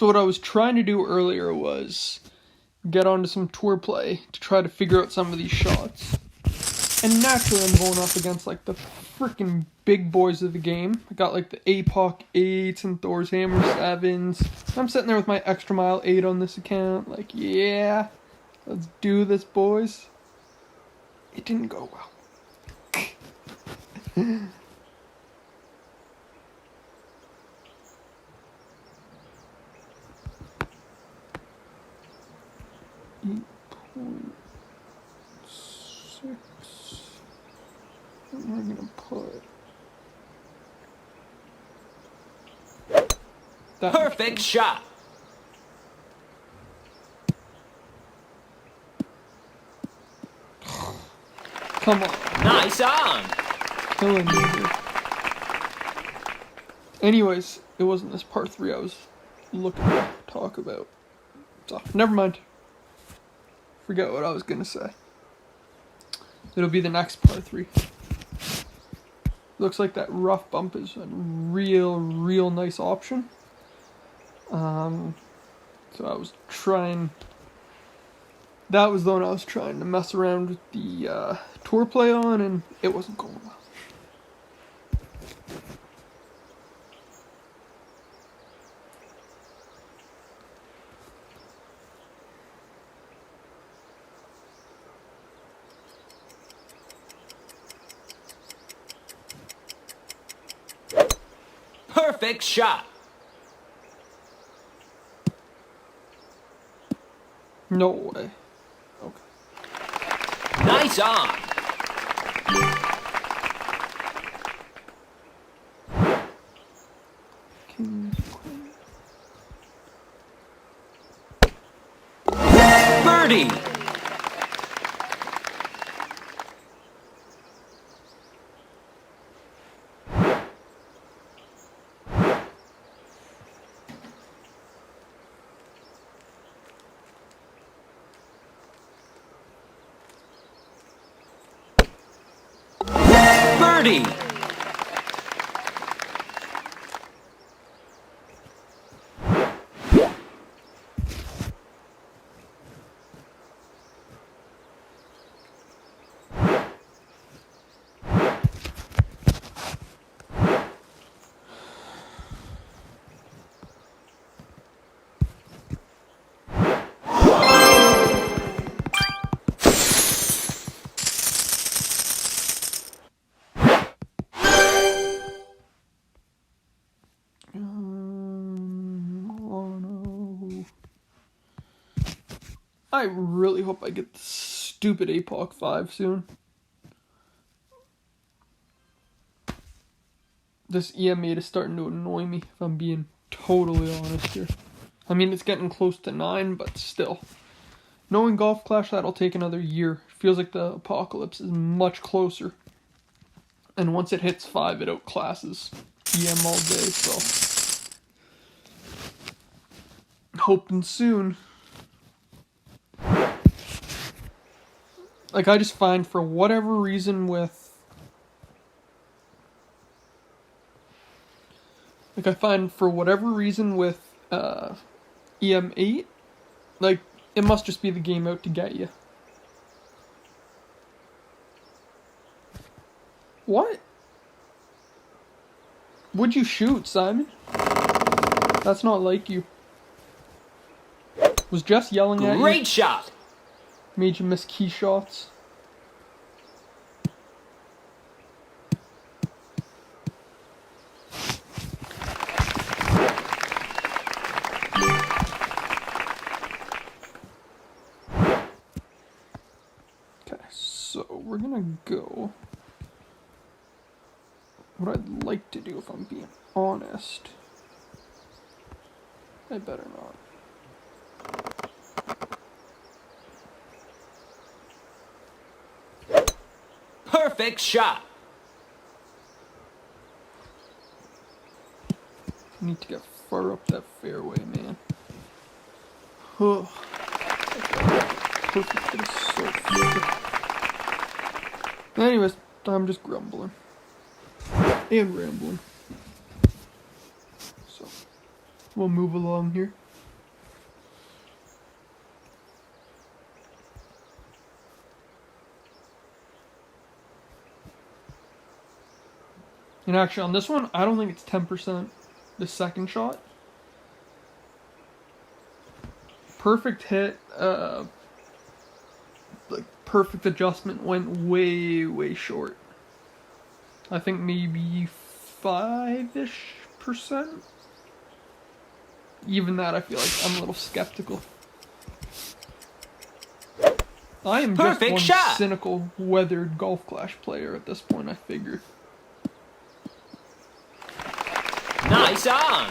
So what I was trying to do earlier was get onto some tour play to try to figure out some of these shots. And naturally I'm going up against like the freaking big boys of the game. I got like the APOC 8s and Thor's Hammer 7s. I'm sitting there with my Extra Mile 8 on this account. Like, yeah, let's do this, boys. It didn't go well. 8.6. What am I gonna put? That perfect shot. Come on. Nice on. Killing me here. Anyways, it wasn't this part 3 I was looking to talk about. So, never mind. Forget what I was gonna say. It'll be the next part 3. Looks like that rough bump is a real nice option. So I was trying... That was the one I was trying to mess around with the tour play on, and it wasn't going well. Perfect shot. No way. Okay. Nice on. Birdie. Birdie. I really hope I get the stupid APOC 5 soon. This EM8 is starting to annoy me, if I'm being totally honest here. I mean, it's getting close to 9, but still. Knowing Golf Clash, that'll take another year. Feels like the apocalypse is much closer. And once it hits 5, it outclasses EM all day, so... hoping soon. Like, I just find for whatever reason with... EM8, like, it must just be the game out to get you. What? Would you shoot, Simon? That's not like you. Was Jess yelling at you? Great shot. Made you miss key shots? Okay, so we're gonna go. What I'd like to do, if I'm being honest, I better not. Perfect shot. I need to get far up that fairway, man. Oh. Perfect, it is so perfect. Anyways, I'm just grumbling. And rambling. So, we'll move along here. And actually, on this one, I don't think it's 10%. The second shot. Perfect hit. Like, perfect adjustment went way, way short. I think maybe 5-ish%. Even that, I feel like I'm a little skeptical. I am just Perfect one shot. cynical, weathered Golf Clash player at this point, I figure. Nice on.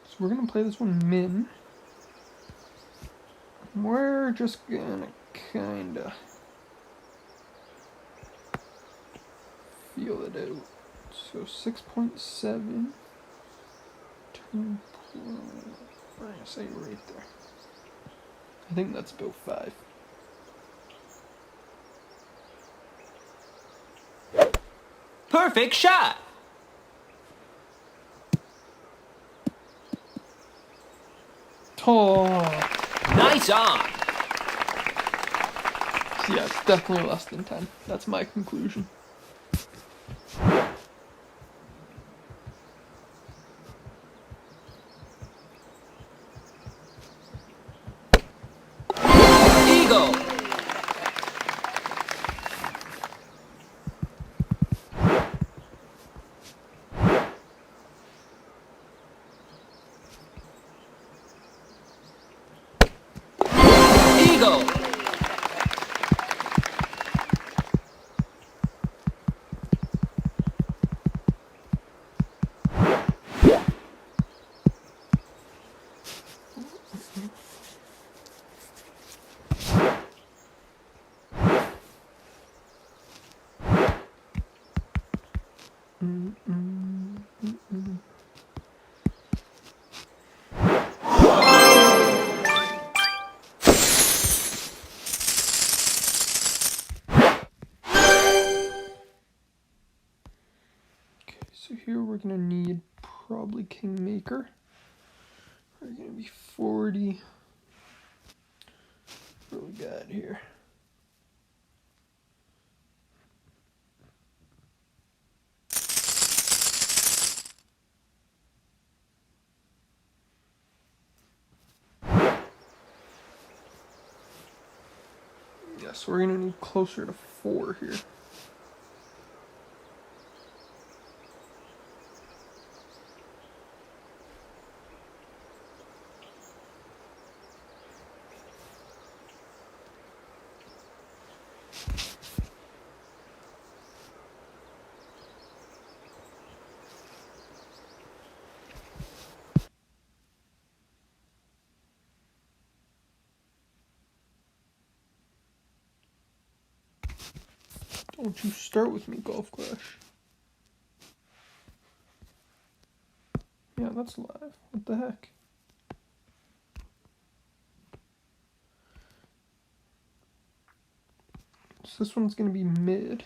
So we're gonna play this one min. We're just gonna kinda feel it out. So 6.7. I'm gonna say right there. I think that's about 5. Perfect shot. Oh, Nice on. yeah, it's definitely less than 10. That's my conclusion. Eagle. Eagle. Okay, so here we're gonna need probably Kingmaker. We're gonna be 40. What do we got here? Yeah, so we're gonna need closer to 4 here. Don't you start with me, Golf Clash. Yeah, that's live. What the heck? So this one's gonna be mid.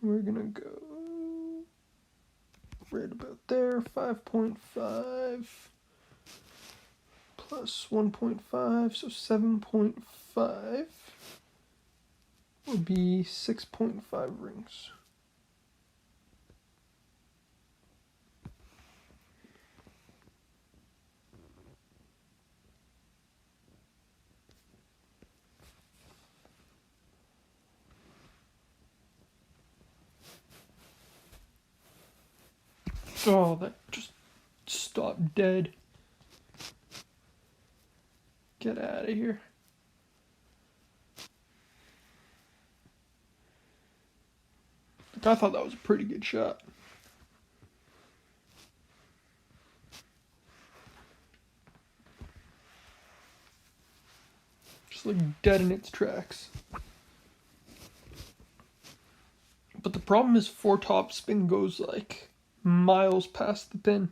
We're gonna go right about there. 5.5 plus 1.5, so 7.5 would be 6.5 rings. Oh, that just stopped dead. Get out of here. I thought that was a pretty good shot. Just like dead in its tracks. But the problem is 4 top spin goes like miles past the pin.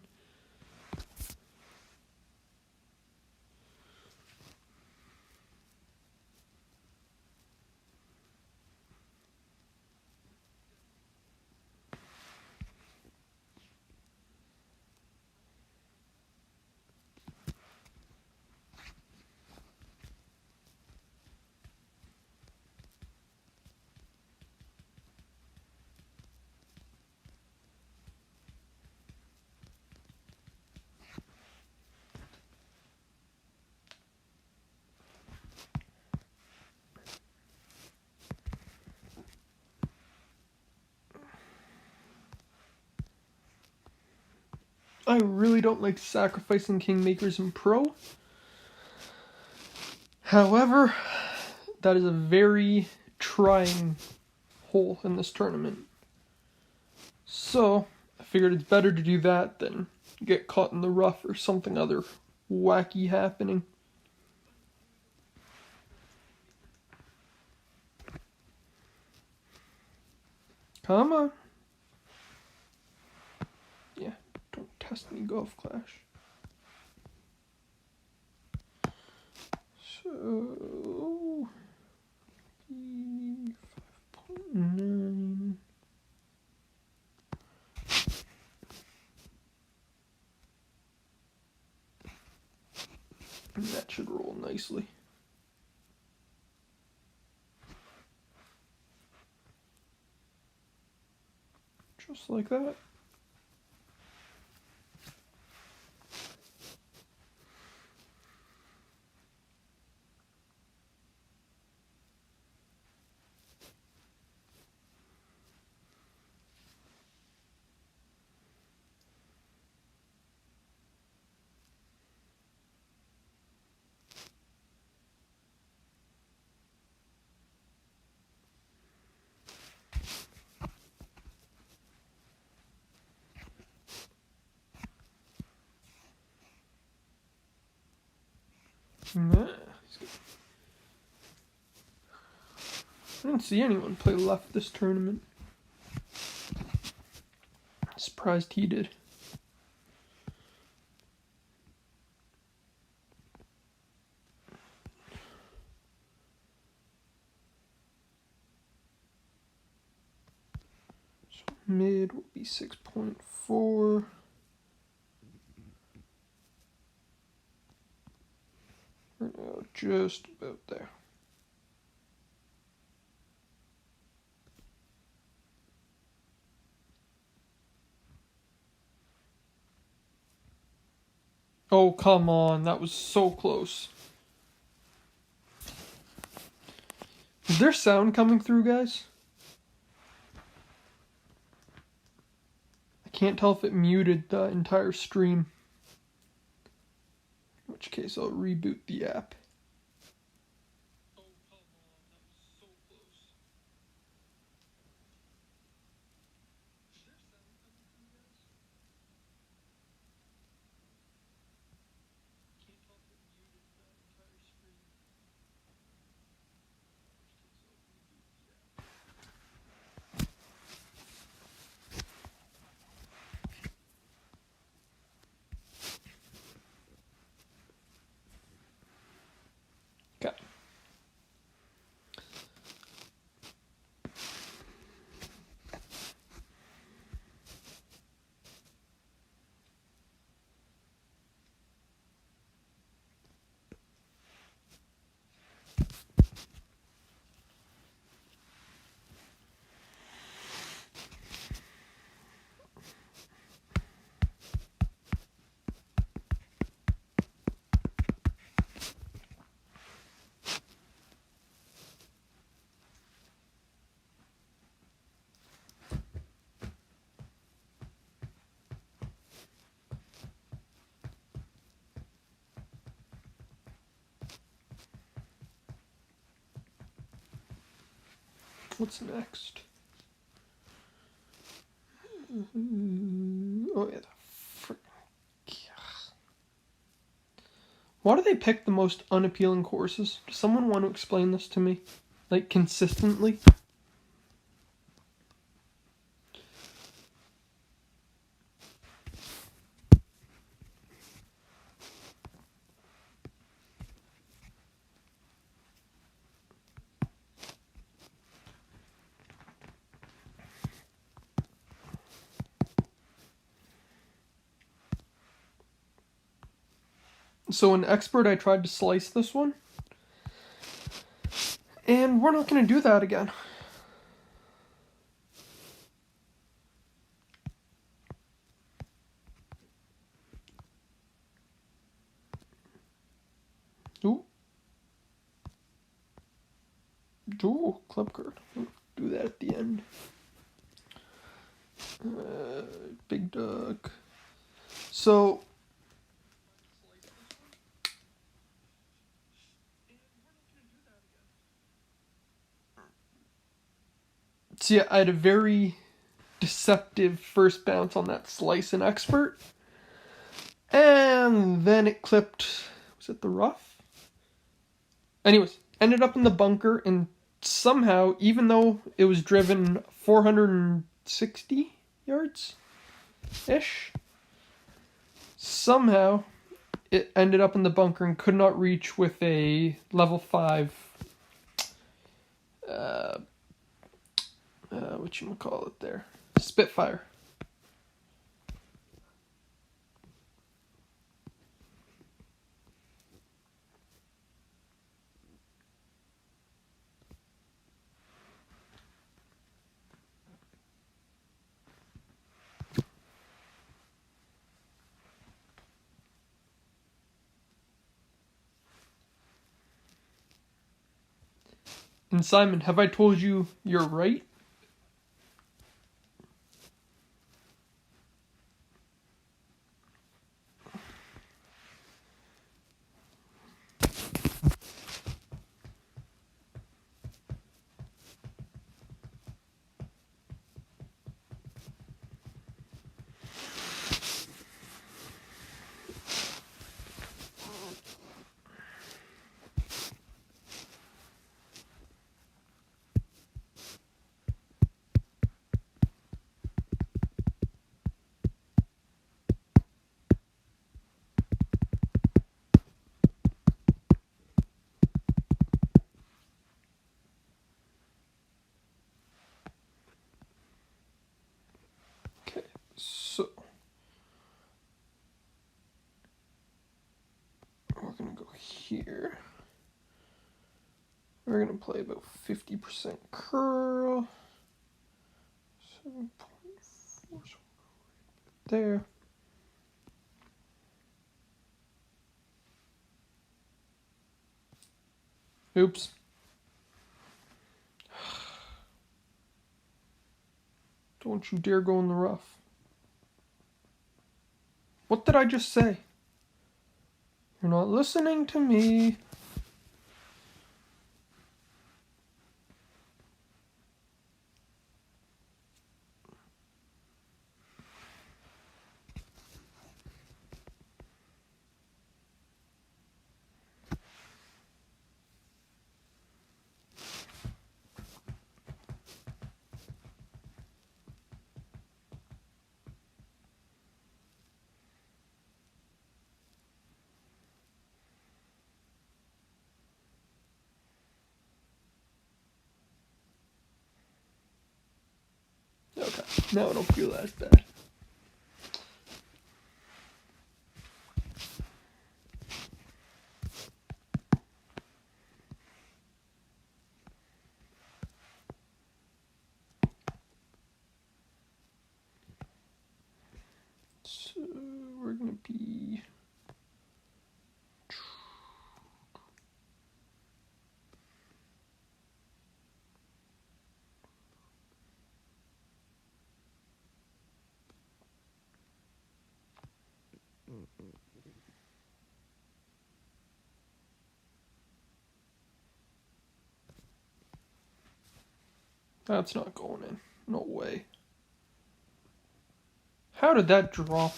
I really don't like sacrificing Kingmakers in Pro. However, that is a very trying hole in this tournament. So, I figured it's better to do that than get caught in the rough or something other wacky happening. Come on. Yeah, don't test me, Golf Clash. So, 5.9. And that should roll nicely. Just like that. Nah, I didn't see anyone play left this tournament. Surprised he did. So mid will be 6.4. Right now, just about there. Oh, come on. That was so close. Is there sound coming through, guys? I can't tell if it muted the entire stream. In which case, I'll reboot the app. Oh, come on. That was so close. Is there sound coming through, guys? Can't tell if it muted the entire stream. Okay. What's next? Oh, yeah. Why do they pick the most unappealing courses? Does someone want to explain this to me? Like, consistently? So in Expert, I tried to slice this one. And we're not going to do that again. Ooh. Ooh, club card. We'll do that at the end. Big Duck. So yeah, I had a very deceptive first bounce on that slice in expert. And then it clipped, was it the rough? Anyways, ended up in the bunker, and somehow, even though it was driven 460 yards-ish, somehow it ended up in the bunker and could not reach with a level 5, whatchamacallit there, Spitfire. And Simon, have I told you you're right? Okay, so we're gonna go here. We're gonna play about 50% curl. 7.4 there. Oops. Don't you dare go in the rough. What did I just say? You're not listening to me. Okay, now I don't feel as bad. So we're gonna be that's not going in. No way. How did that drop?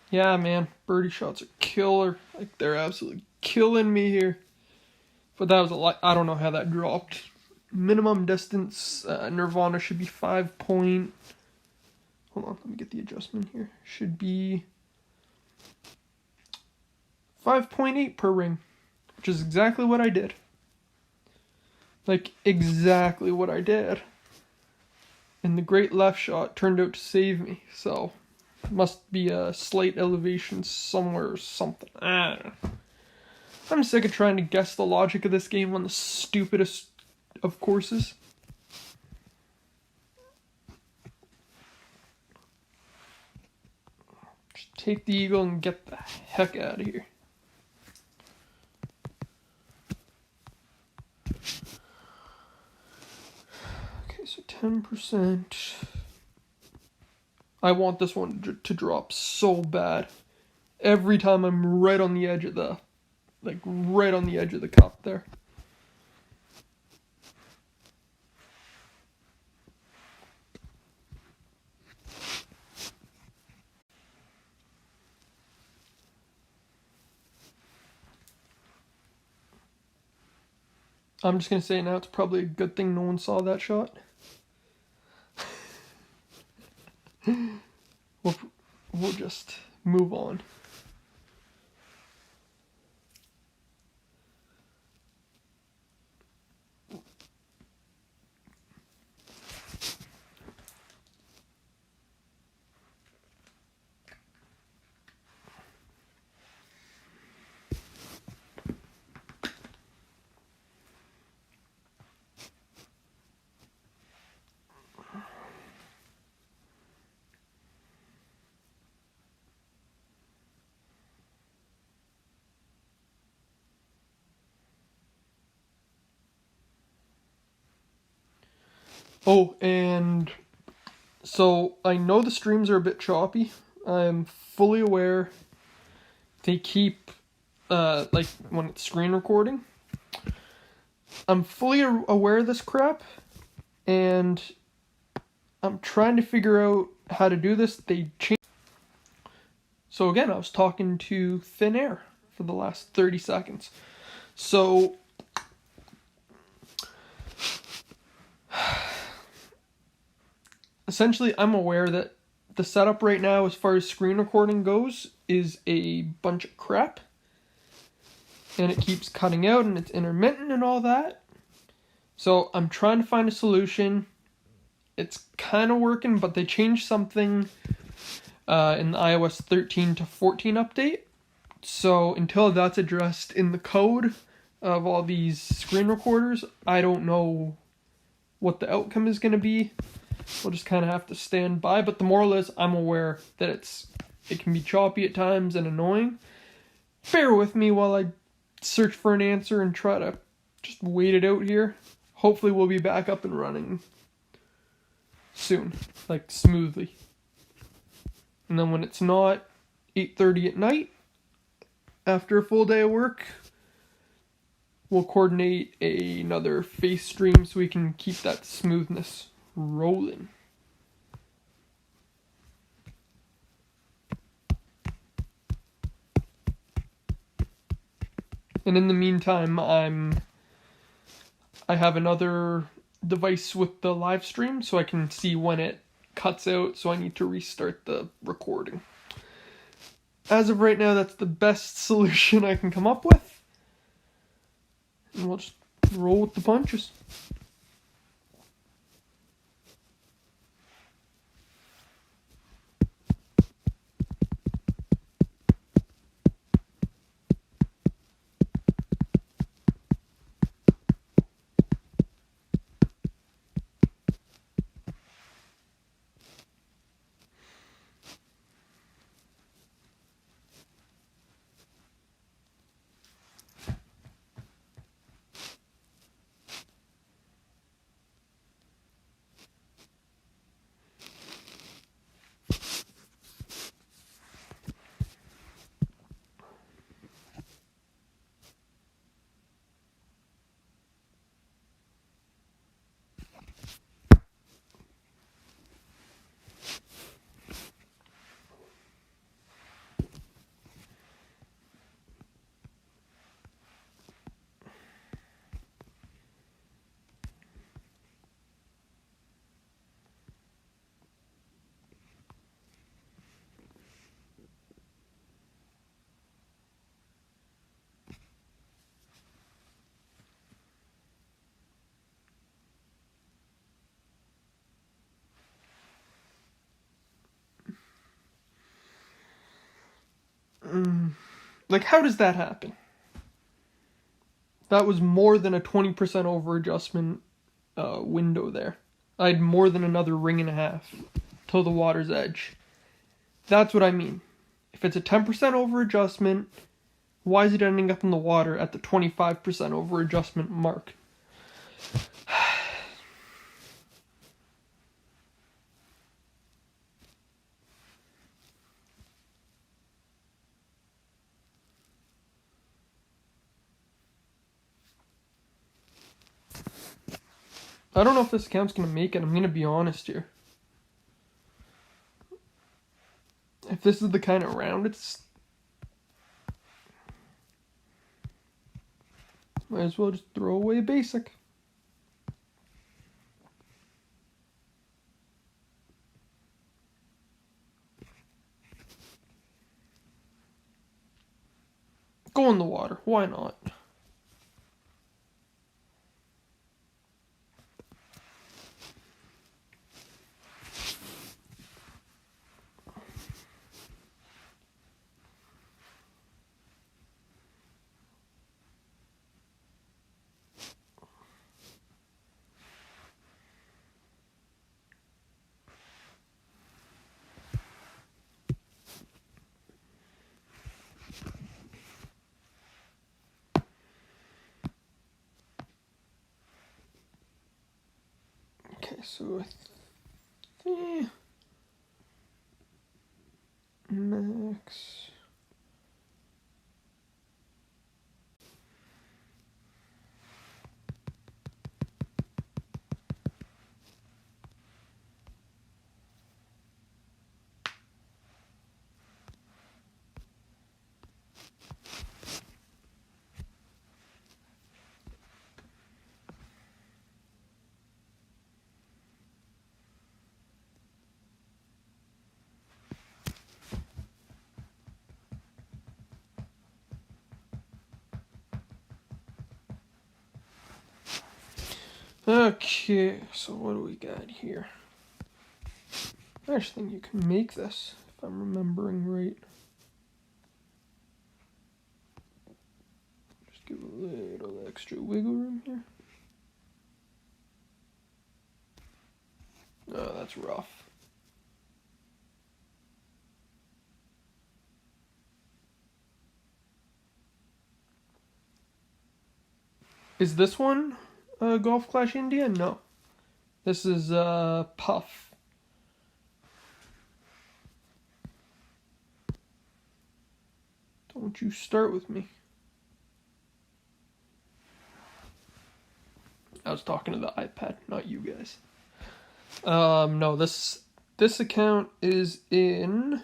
Yeah, man, birdie shots are killer. Like, they're absolutely killing me here. But that was a lot. I don't know how that dropped. Minimum distance, Nirvana should be 5 point. Hold on, let me get the adjustment here. Should be 5.8 per ring, which is exactly what I did. Like, exactly what I did. And the great left shot turned out to save me, so must be a slight elevation somewhere or something. I don't know. I'm sick of trying to guess the logic of this game on the stupidest of courses. Just take the eagle and get the heck out of here. Okay, so 10%. I want this one to drop so bad. Every time I'm right on the edge of the, like right on the edge of the cup there. I'm just going to say now it's probably a good thing no one saw that shot. We'll just move on. Oh, and so I know the streams are a bit choppy. I'm fully aware they keep, like when it's screen recording. I'm fully aware of this crap, and I'm trying to figure out how to do this. They change. So again, I was talking to thin air for the last 30 seconds. So essentially, I'm aware that the setup right now, as far as screen recording goes, is a bunch of crap. And it keeps cutting out, and it's intermittent and all that. So I'm trying to find a solution. It's kind of working, but they changed something in the iOS 13 to 14 update. So until that's addressed in the code of all these screen recorders, I don't know what the outcome is going to be. We'll just kind of have to stand by. But the moral is, I'm aware that it can be choppy at times and annoying. Bear with me while I search for an answer and try to just wait it out here. Hopefully we'll be back up and running soon, like smoothly. And then when it's not 8:30 at night, after a full day of work, we'll coordinate another face stream so we can keep that smoothness rolling. And in the meantime, I have another device with the live stream so I can see when it cuts out, so I need to restart the recording. As of right now, that's the best solution I can come up with. And we'll just roll with the punches. Like, how does that happen? That was more than a 20% over adjustment window there. I had more than another ring and a half till the water's edge. That's what I mean. If it's a 10% over adjustment, why is it ending up in the water at the 25% over adjustment mark? I don't know if this account's going to make it. I'm going to be honest here. If this is the kind of round it's... Might as well just throw away a basic. Go in the water. Why not? Okay, so I think max. Okay, so what do we got here? I actually think you can make this, if I'm remembering right. Just give a little extra wiggle room here. Oh, that's rough. Is this one Golf Clash India? No. This is Puff. Don't you start with me. I was talking to the iPad, not you guys. No, this account is in...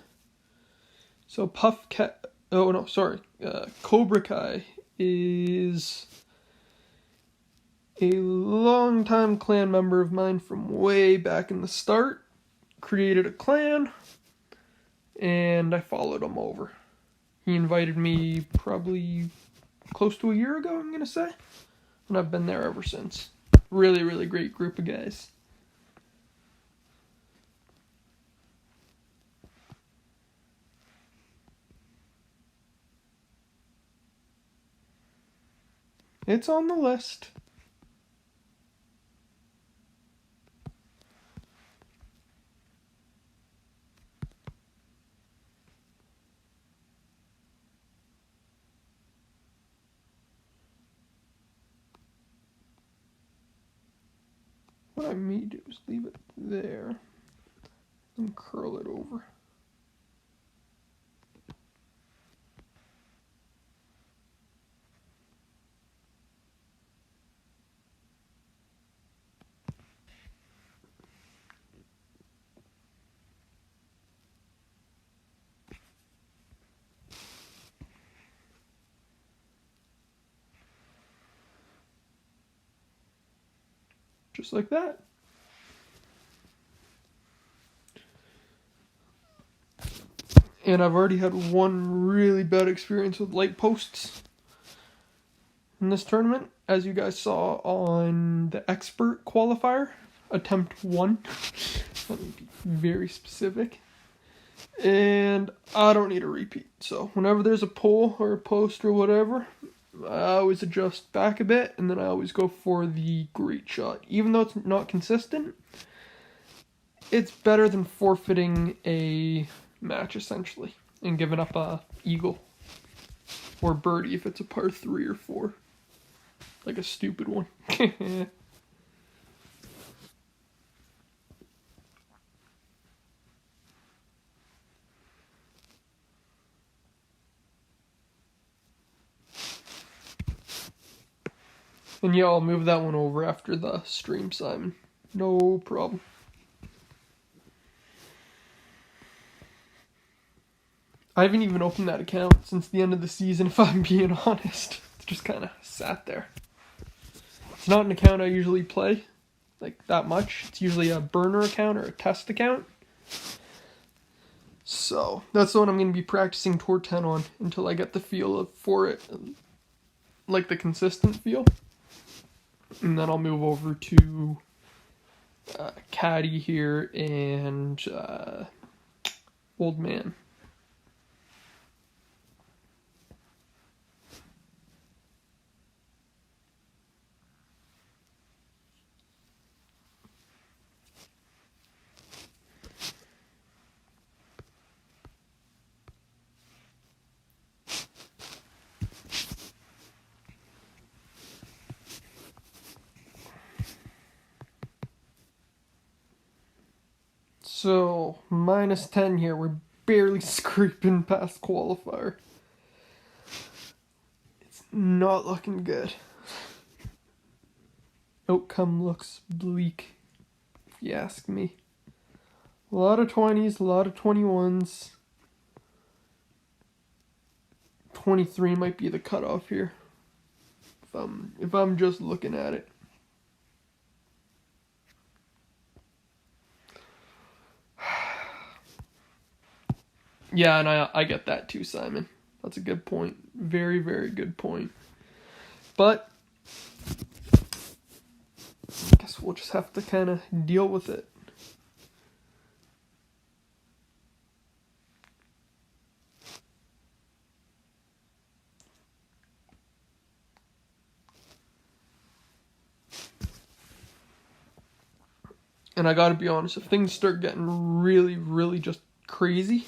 So Puff Cat... Oh, no, sorry. Cobra Kai is a longtime clan member of mine from way back in the start. Created a clan, and I followed him over. He invited me probably close to a year ago, I'm going to say. And I've been there ever since. Really, really great group of guys. It's on the list. What I may do is leave it there and curl it over. Just like that. And I've already had one really bad experience with light posts in this tournament, as you guys saw on the expert qualifier, attempt 1. Let me be very specific. And I don't need a repeat. So whenever there's a pole or a post or whatever, I always adjust back a bit, and then I always go for the great shot. Even though it's not consistent, it's better than forfeiting a match, essentially, and giving up a eagle. Or birdie if it's a par 3 or 4. Like a stupid one. And yeah, I'll move that one over after the stream, Simon. No problem. I haven't even opened that account since the end of the season, if I'm being honest. It's just kind of sat there. It's not an account I usually play, like, that much. It's usually a burner account or a test account. So, that's the one I'm going to be practicing Tour 10 on until I get the feel for it. Like, the consistent feel. And then I'll move over to Caddy here and Old Man. So, minus 10 here. We're barely scraping past qualifier. It's not looking good. Outcome looks bleak, if you ask me. A lot of 20s, a lot of 21s. 23 might be the cutoff here. If I'm just looking at it. Yeah, and I get that too, Simon. That's a good point. Very, very good point. But I guess we'll just have to kind of deal with it. And I gotta be honest, if things start getting really, really just crazy,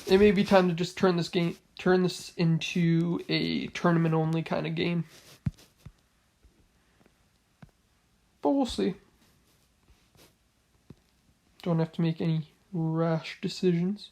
it may be time to just turn this into a tournament only kind of game. But we'll see. Don't have to make any rash decisions.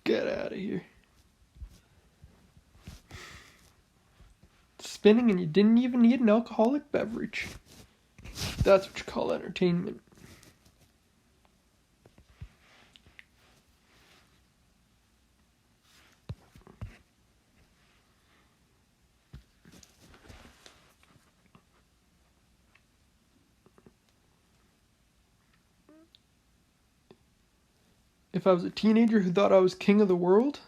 Get out of here. Spinning and you didn't even need an alcoholic beverage. That's what you call entertainment. If I was a teenager who thought I was king of the world,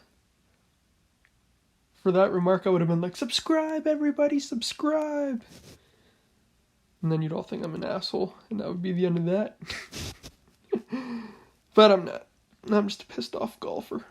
for that remark I would have been like, subscribe everybody, subscribe. And then you'd all think I'm an asshole, and that would be the end of that. But I'm not. I'm just a pissed off golfer.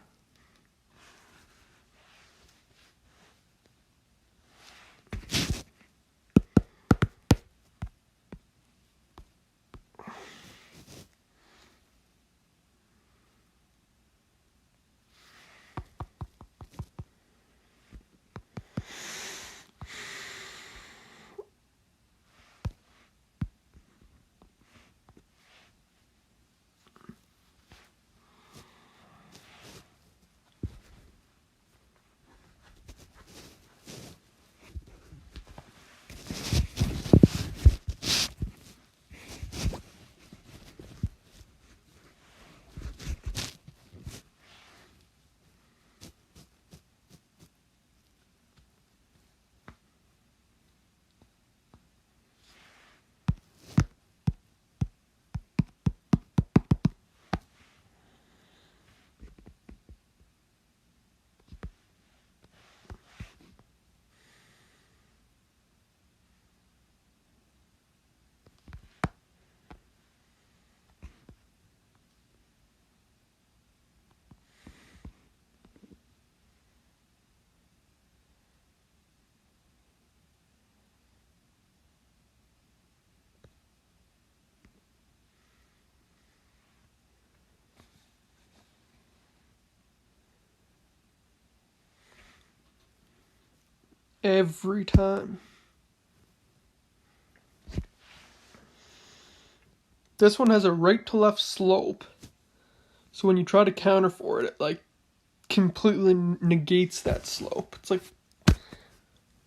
every time. This one has a right to left slope. So when you try to counter for it, it like completely negates that slope. It's like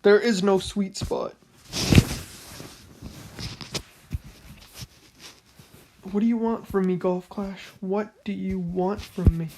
there is no sweet spot. What do you want from me, Golf Clash? What do you want from me?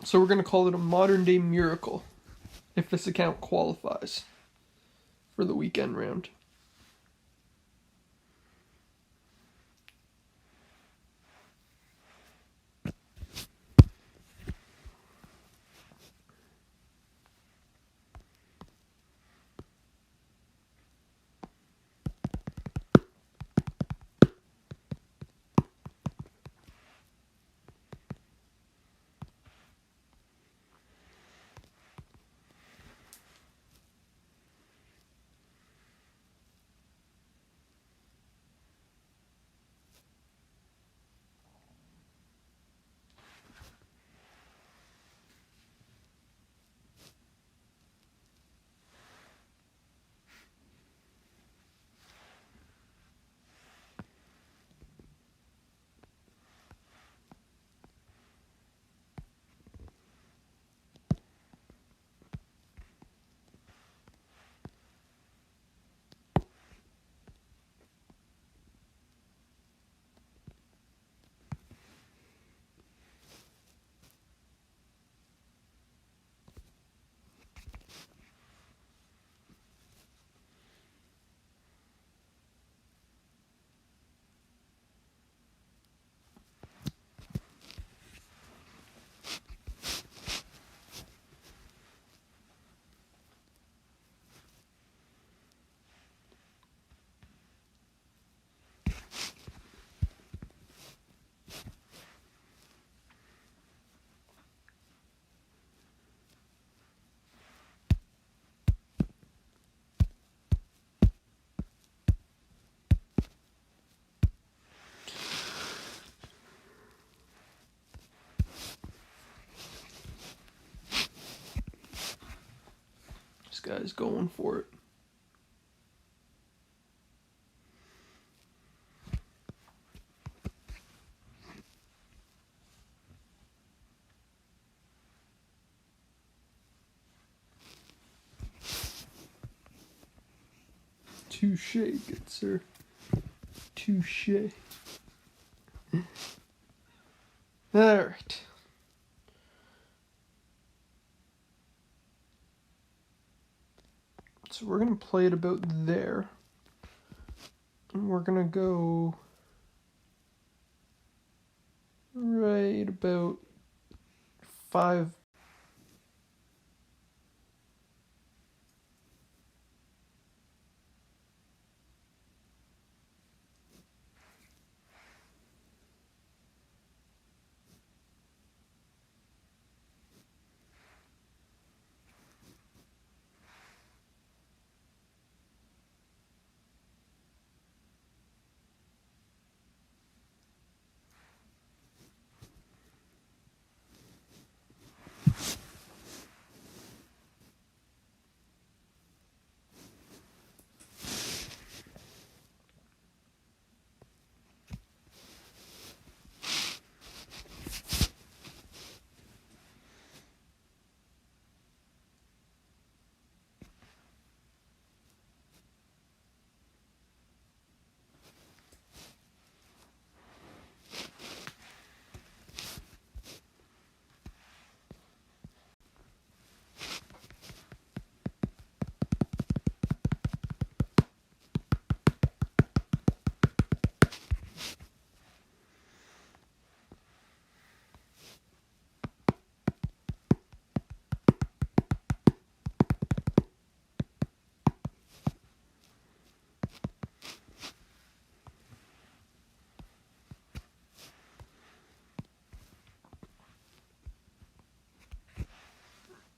So we're going to call it a modern day miracle if this account qualifies for the weekend round. This guy's going for it. Touche, good sir. Touche. Alright. So we're going to play it about there. And we're going to go right about 5.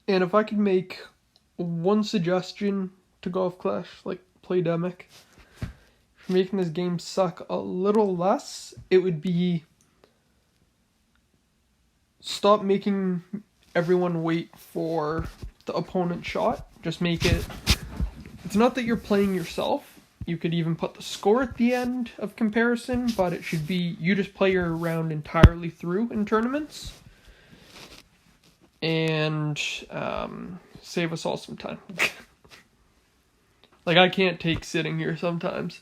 And if I could make one suggestion to Golf Clash, like Playdemic, for making this game suck a little less, it would be stop making everyone wait for the opponent's shot. Just make it... It's not that you're playing yourself. You could even put the score at the end of comparison, but it should be you just play your round entirely through in tournaments. And save us all some time. Like, I can't take sitting here sometimes.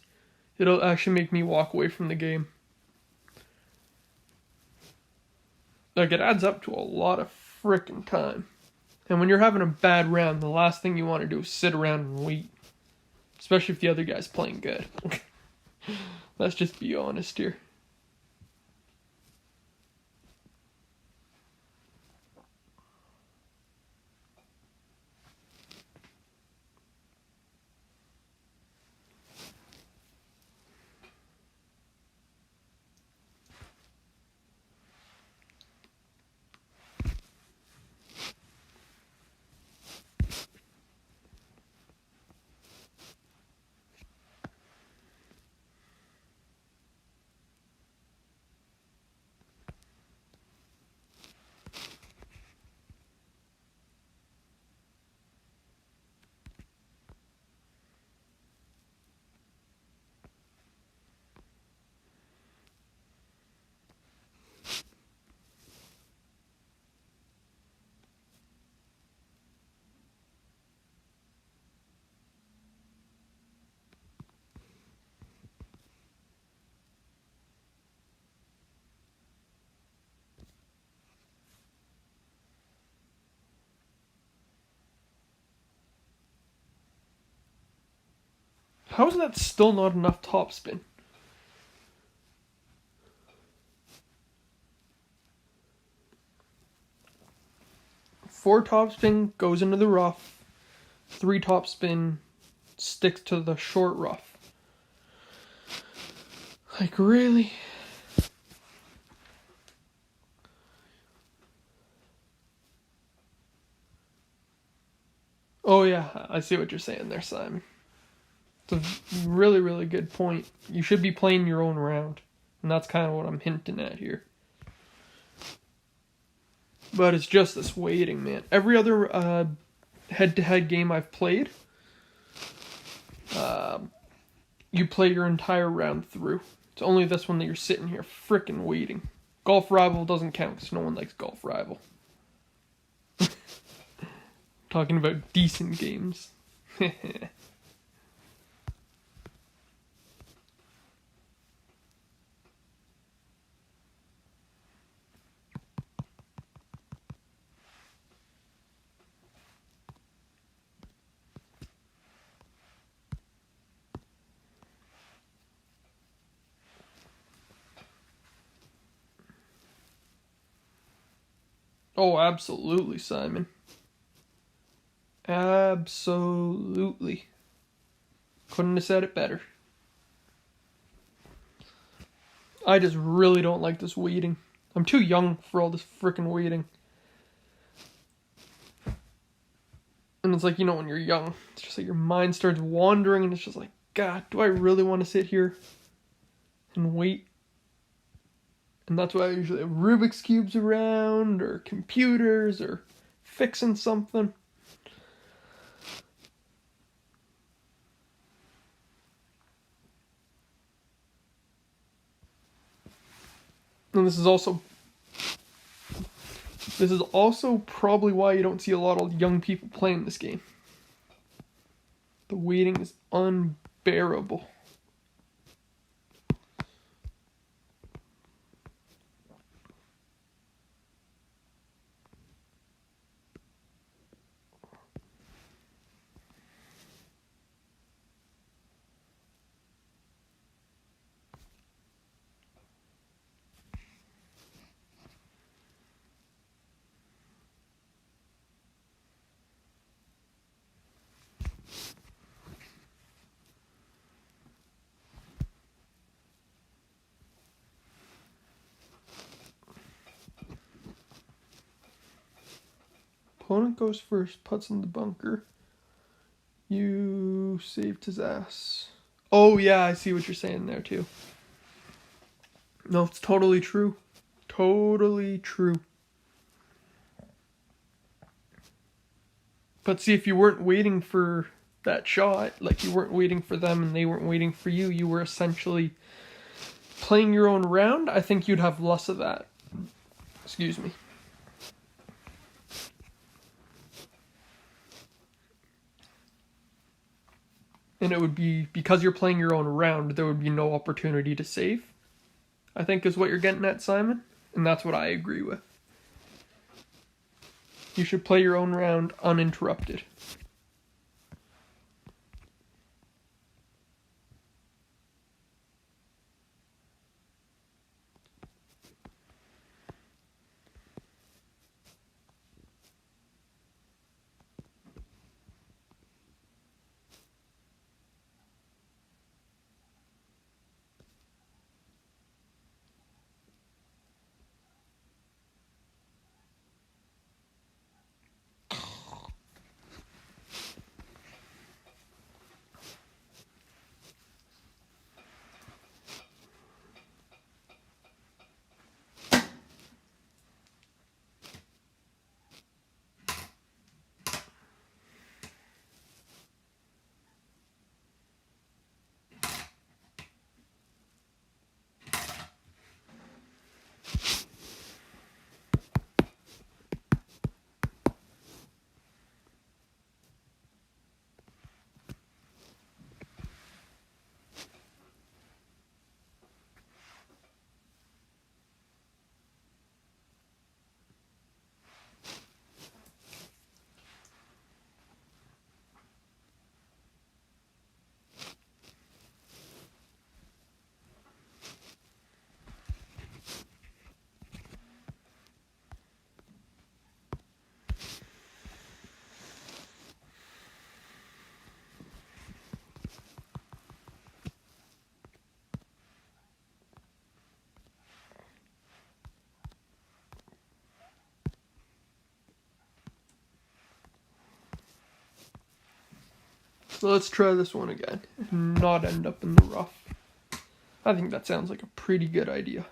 It'll actually make me walk away from the game. Like, it adds up to a lot of frickin' time. And when you're having a bad round, the last thing you want to do is sit around and wait. Especially if the other guy's playing good. Let's just be honest here. How is that still not enough topspin? Four topspin goes into the rough. 3 topspin sticks to the short rough. Like, really? Oh yeah, I see what you're saying there, Simon. It's a really, really good point. You should be playing your own round. And that's kind of what I'm hinting at here. But it's just this waiting, man. Every other head-to-head game I've played, you play your entire round through. It's only this one that you're sitting here frickin' waiting. Golf Rival doesn't count because no one likes Golf Rival. Talking about decent games. Oh, absolutely, Simon. Absolutely. Couldn't have said it better. I just really don't like this waiting. I'm too young for all this frickin' waiting. And it's like, you know, when you're young, it's just like your mind starts wandering and it's just like, God, do I really want to sit here and wait? And that's why I usually have Rubik's Cubes around, or computers, or fixing something. And this is also probably why you don't see a lot of young people playing this game. The waiting is unbearable. Opponent goes first, puts in the bunker. You saved his ass. Oh, yeah, I see what you're saying there, too. No, it's totally true. Totally true. But see, if you weren't waiting for that shot, like you weren't waiting for them and they weren't waiting for you, you were essentially playing your own round, I think you'd have less of that. Excuse me. And it would be, because you're playing your own round, there would be no opportunity to save, I think is what you're getting at, Simon. And that's what I agree with. You should play your own round uninterrupted. So let's try this one again and not end up in the rough. I think that sounds like a pretty good idea.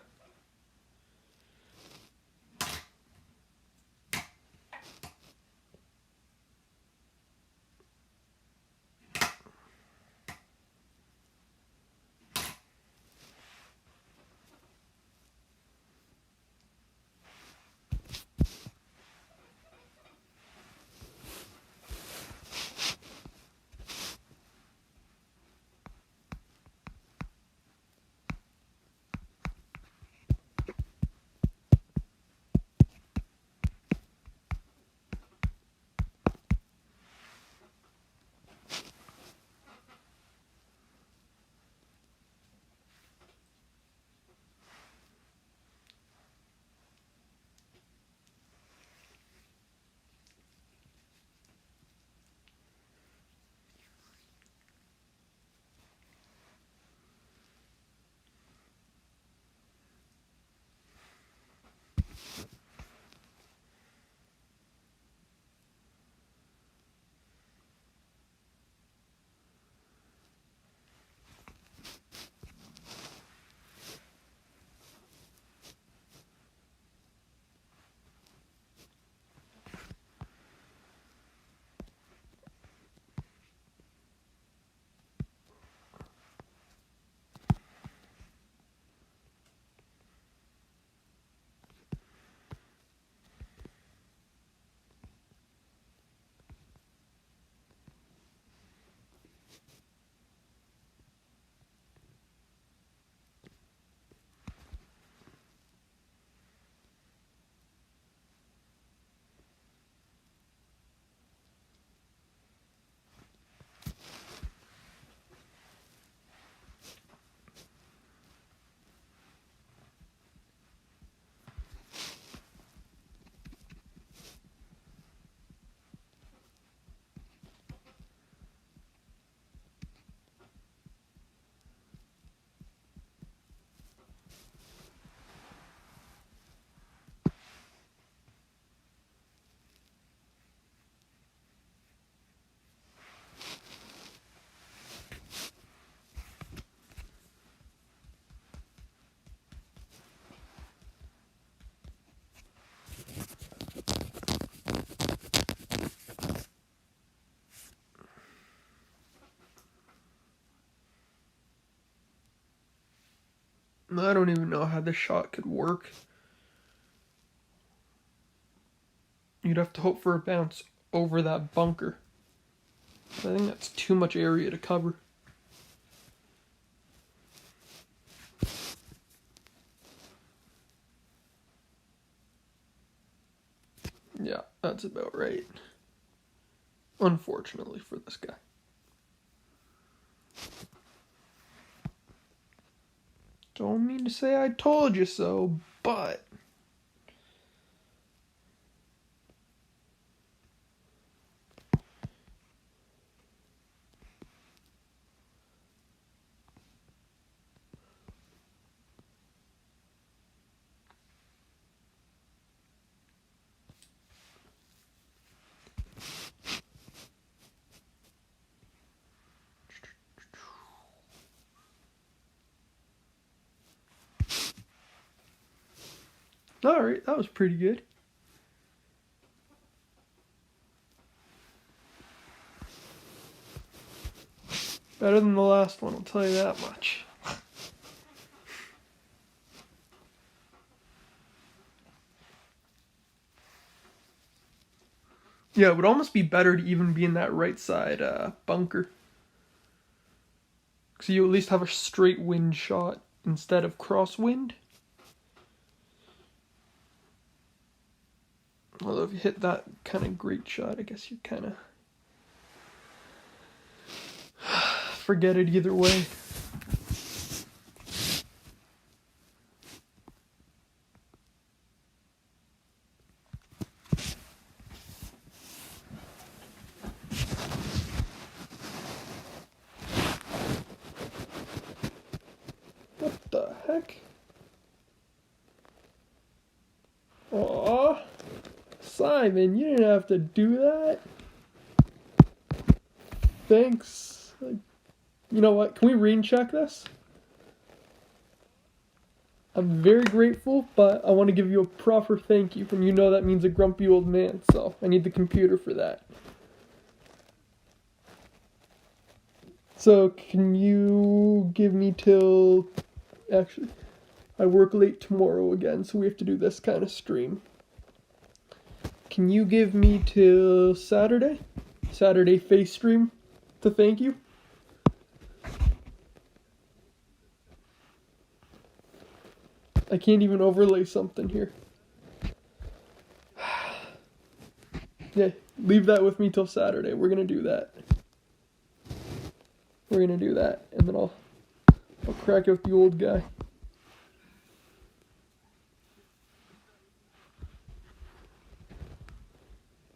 I don't even know how this shot could work. You'd have to hope for a bounce over that bunker. I think that's too much area to cover. Yeah, that's about right. Unfortunately for this guy. Don't mean to say I told you so, but... Alright, that was pretty good. Better than the last one, I'll tell you that much. Yeah, it would almost be better to even be in that right side bunker. So you at least have a straight wind shot instead of crosswind. Although if you hit that kind of great shot, I guess you kind of forget it either way. What the heck? Aw, Simon, you didn't have to do that. Thanks. You know what? Can we rain check this? I'm very grateful, but I want to give you a proper thank you, and you know that means a grumpy old man, so I need the computer for that. So, can you give me till... Actually, I work late tomorrow again, so we have to do this kind of stream. Can you give me till Saturday? Saturday face stream to thank you? I can't even overlay something here. Yeah, leave that with me till Saturday. We're gonna do that. We're gonna do that, and then I'll crack out the old guy.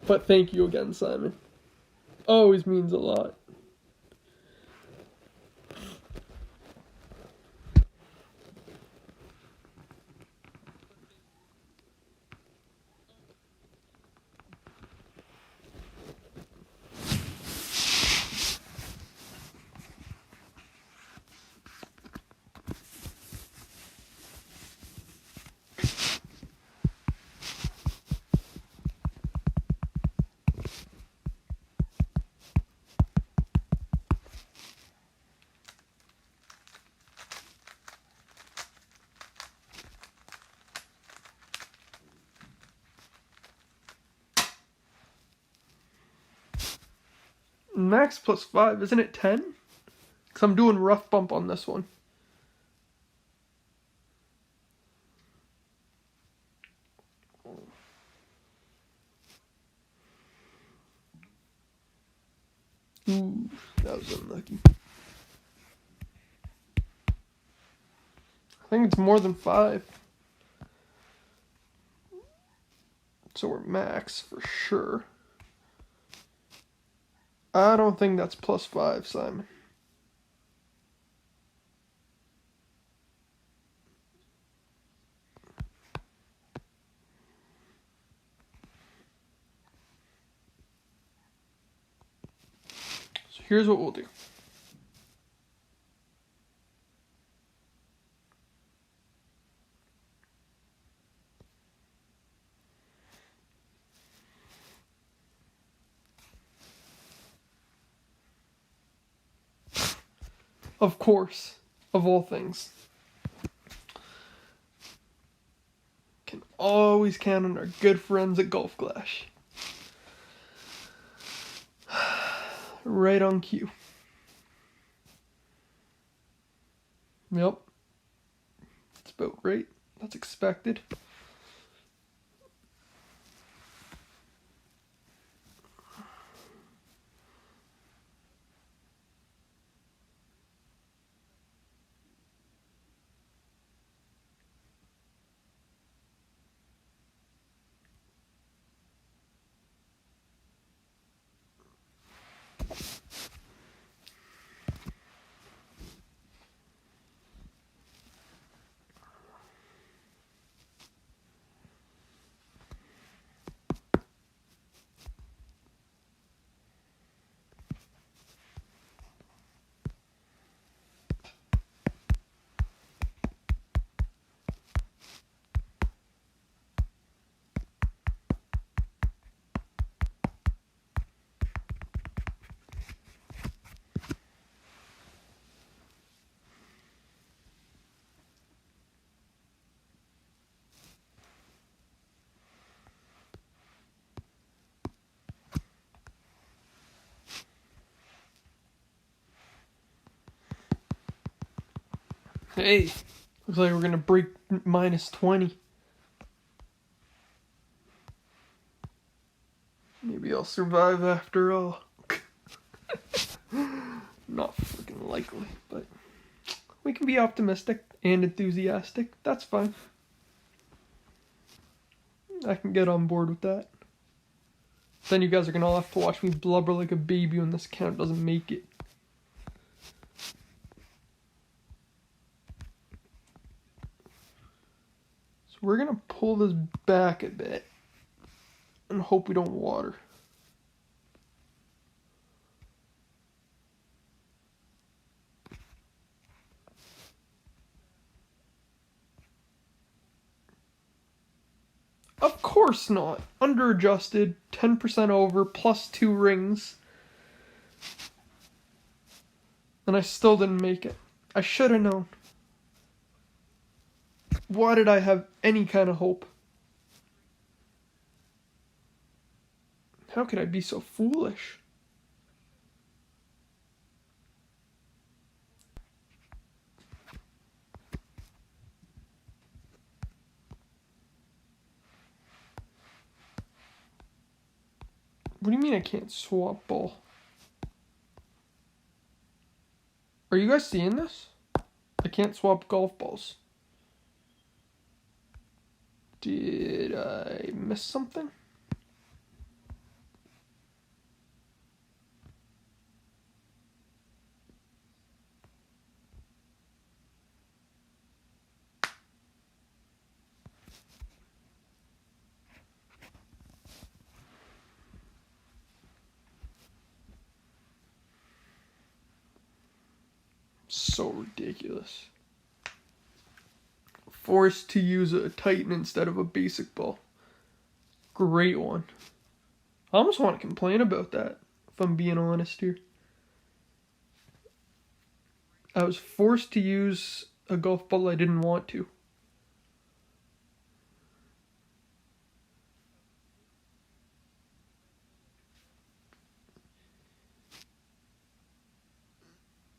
But thank you again, Simon. Always means a lot. Max plus 5, isn't it 10? Because I'm doing rough bump on this one. Ooh, that was unlucky. I think it's more than 5. So we're max for sure. I don't think that's plus 5, Simon. So here's what we'll do. Of course, of all things, always count on our good friends at Golf Clash. Right on cue. Yep. That's about right. That's expected. Hey, looks like we're gonna break minus 20. Maybe I'll survive after all. Not freaking likely, but we can be optimistic and enthusiastic. That's fine. I can get on board with that. Then you guys are gonna all have to watch me blubber like a baby when this account doesn't make it. So we're gonna pull this back a bit and hope we don't water. Of course not. Underadjusted, 10% over, plus 2 rings. And I still didn't make it. I should have known. Why did I have any kind of hope? How could I be so foolish? What do you mean I can't swap ball? Are you guys seeing this? I can't swap golf balls. Did I miss something? So ridiculous. Forced to use a Titan instead of a basic ball. Great one. I almost want to complain about that, if I'm being honest here. I was forced to use a golf ball I didn't want to.